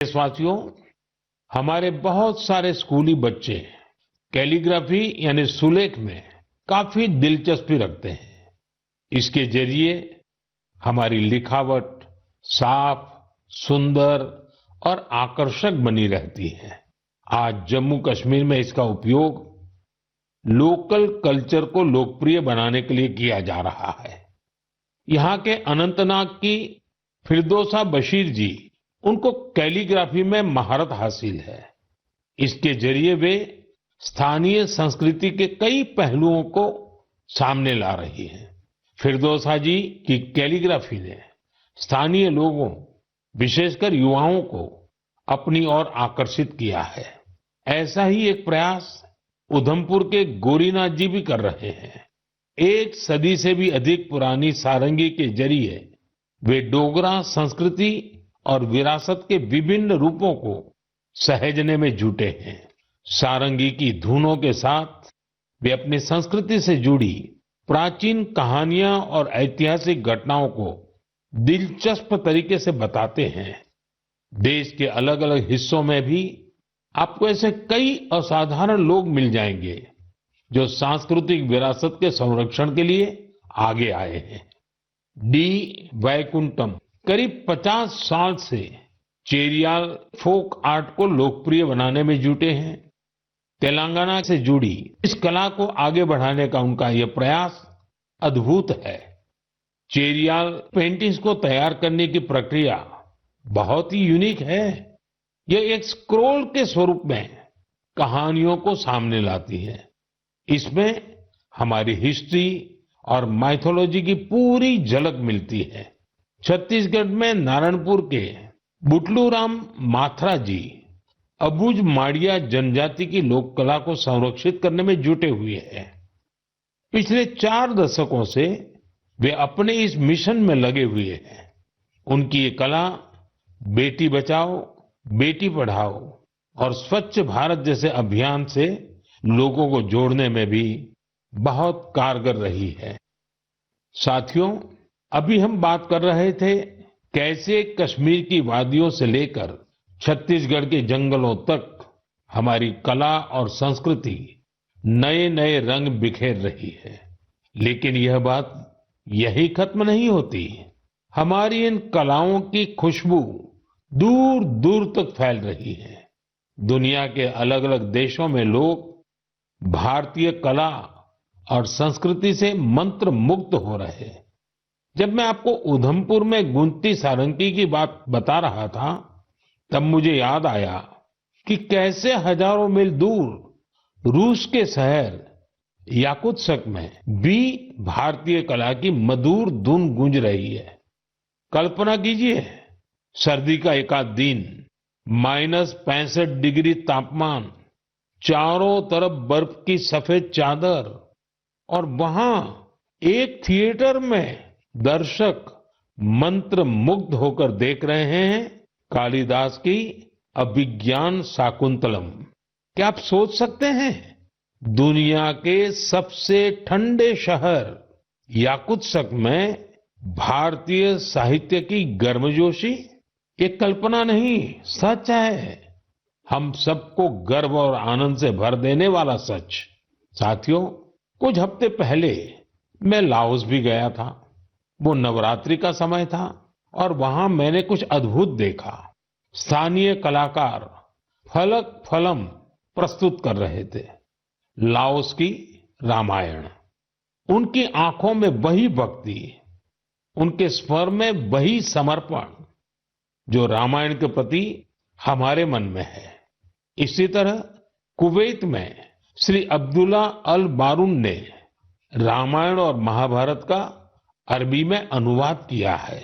देशवासियों, हमारे बहुत सारे स्कूली बच्चे कैलीग्राफी यानी सुलेख में काफी दिलचस्पी रखते हैं। इसके जरिए हमारी लिखावट साफ, सुंदर और आकर्षक बनी रहती है। आज जम्मू कश्मीर में इसका उपयोग लोकल कल्चर को लोकप्रिय बनाने के लिए किया जा रहा है। यहाँ के अनंतनाग की फिरदौसा बशीर जी, उनको कैलीग्राफी में महारत हासिल है। इसके जरिए वे स्थानीय संस्कृति के कई पहलुओं को सामने ला रही हैं। फिरदौसा जी की कैलीग्राफी ने स्थानीय लोगों, विशेषकर युवाओं को अपनी ओर आकर्षित किया है। ऐसा ही एक प्रयास उधमपुर के गोरीनाथ जी भी कर रहे हैं। एक सदी से भी अधिक पुरानी सारंगी के जरिए वे डोगरा संस्कृति और विरासत के विभिन्न रूपों को सहेजने में जुटे हैं। सारंगी की धुनों के साथ वे अपनी संस्कृति से जुड़ी प्राचीन कहानियां और ऐतिहासिक घटनाओं को दिलचस्प तरीके से बताते हैं। देश के अलग अलग हिस्सों में भी आपको ऐसे कई असाधारण लोग मिल जाएंगे जो सांस्कृतिक विरासत के संरक्षण के लिए आगे आए हैं। डी वैकुंठम करीब 50 साल से चेरियाल फोक आर्ट को लोकप्रिय बनाने में जुटे हैं। तेलंगाना से जुड़ी इस कला को आगे बढ़ाने का उनका यह प्रयास अद्भुत है। चेरियाल पेंटिंग्स को तैयार करने की प्रक्रिया बहुत ही यूनिक है। यह एक स्क्रोल के स्वरूप में कहानियों को सामने लाती है। इसमें हमारी हिस्ट्री और माइथोलॉजी की पूरी झलक मिलती है। छत्तीसगढ़ में नारायणपुर के बुटलू राम माथरा जी अबुझ माड़िया जनजाति की लोक कला को संरक्षित करने में जुटे हुए हैं। पिछले 4 दशकों से वे अपने इस मिशन में लगे हुए हैं। उनकी ये कला बेटी बचाओ, बेटी पढ़ाओ और स्वच्छ भारत जैसे अभियान से लोगों को जोड़ने में भी बहुत कारगर रही है। साथियों, अभी हम बात कर रहे थे कैसे कश्मीर की वादियों से लेकर छत्तीसगढ़ के जंगलों तक हमारी कला और संस्कृति नए नए रंग बिखेर रही है। लेकिन यह बात यही खत्म नहीं होती। हमारी इन कलाओं की खुशबू दूर दूर तक फैल रही है। दुनिया के अलग अलग देशों में लोग भारतीय कला और संस्कृति से मंत्र मुग्ध हो रहे हैं। जब मैं आपको उधमपुर में गूंजती सारंगी की बात बता रहा था, तब मुझे याद आया कि कैसे हजारों मील दूर रूस के शहर याकुत्स्क में भी भारतीय कला की मधुर धुन गूंज रही है। कल्पना कीजिए, सर्दी का एक आध दिन, -65 डिग्री तापमान, चारों तरफ बर्फ की सफेद चादर और वहां एक थिएटर में दर्शक मंत्र मुग्ध होकर देख रहे हैं कालिदास की अभिज्ञान शाकुंतलम। क्या आप सोच सकते हैं, दुनिया के सबसे ठंडे शहर याकुत्स्क में भारतीय साहित्य की गर्मजोशी? ये कल्पना नहीं, सच है। हम सबको गर्व और आनंद से भर देने वाला सच। साथियों, कुछ हफ्ते पहले मैं लाओस भी गया था। वो नवरात्रि का समय था और वहां मैंने कुछ अद्भुत देखा। स्थानीय कलाकार फलक फलम प्रस्तुत कर रहे थे, लाओस की रामायण। उनकी आंखों में वही भक्ति, उनके स्वर में वही समर्पण जो रामायण के प्रति हमारे मन में है। इसी तरह कुवैत में श्री अब्दुल्ला अल बारून ने रामायण और महाभारत का अरबी में अनुवाद किया है।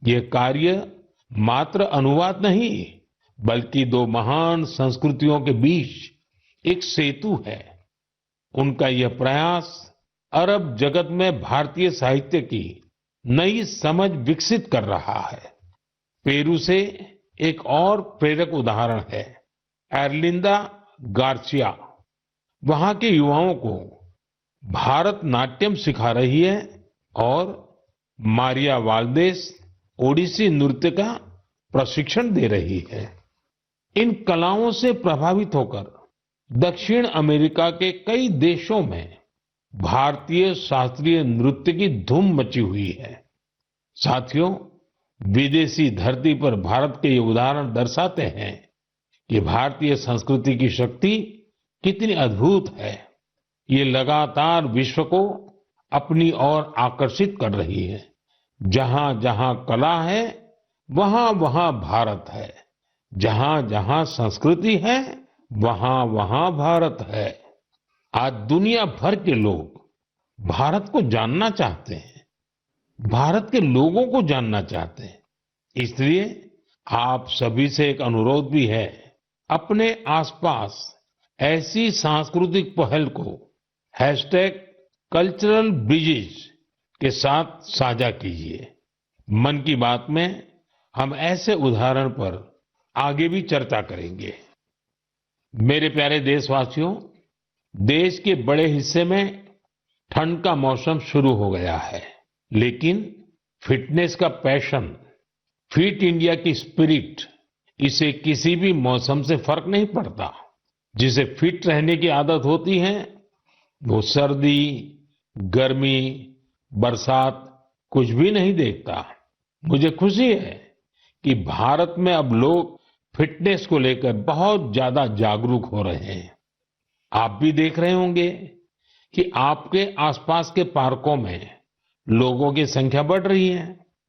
ये कार्य मात्र अनुवाद नहीं, बल्कि 2 महान संस्कृतियों के बीच एक सेतु है। उनका यह प्रयास अरब जगत में भारतीय साहित्य की नई समझ विकसित कर रहा है। पेरू से एक और प्रेरक उदाहरण है एर्लिंदा गार्सिया। वहां के युवाओं को भारतनाट्यम सिखा रही है और मारिया वाल्देस ओडिसी नृत्य का प्रशिक्षण दे रही है। इन कलाओं से प्रभावित होकर दक्षिण अमेरिका के कई देशों में भारतीय शास्त्रीय नृत्य की धूम मची हुई है। साथियों, विदेशी धरती पर भारत के ये उदाहरण दर्शाते हैं कि भारतीय संस्कृति की शक्ति कितनी अद्भुत है। ये लगातार विश्व को अपनी ओर आकर्षित कर रही है। जहां जहां कला है, वहां वहां भारत है। जहां जहां संस्कृति है, वहां वहां भारत है। आज दुनिया भर के लोग भारत को जानना चाहते हैं, भारत के लोगों को जानना चाहते हैं। इसलिए आप सभी से एक अनुरोध भी है, अपने आसपास ऐसी सांस्कृतिक पहल को कल्चरल ब्रिजेस के साथ साझा कीजिए। मन की बात में हम ऐसे उदाहरण पर आगे भी चर्चा करेंगे। मेरे प्यारे देशवासियों, देश के बड़े हिस्से में ठंड का मौसम शुरू हो गया है, लेकिन फिटनेस का पैशन, फिट इंडिया की स्पिरिट, इसे किसी भी मौसम से फर्क नहीं पड़ता। जिसे फिट रहने की आदत होती है, वो सर्दी, गर्मी, बरसात कुछ भी नहीं देखता। मुझे खुशी है कि भारत में अब लोग फिटनेस को लेकर बहुत ज्यादा जागरूक हो रहे हैं। आप भी देख रहे होंगे कि आपके आसपास के पार्कों में लोगों की संख्या बढ़ रही है।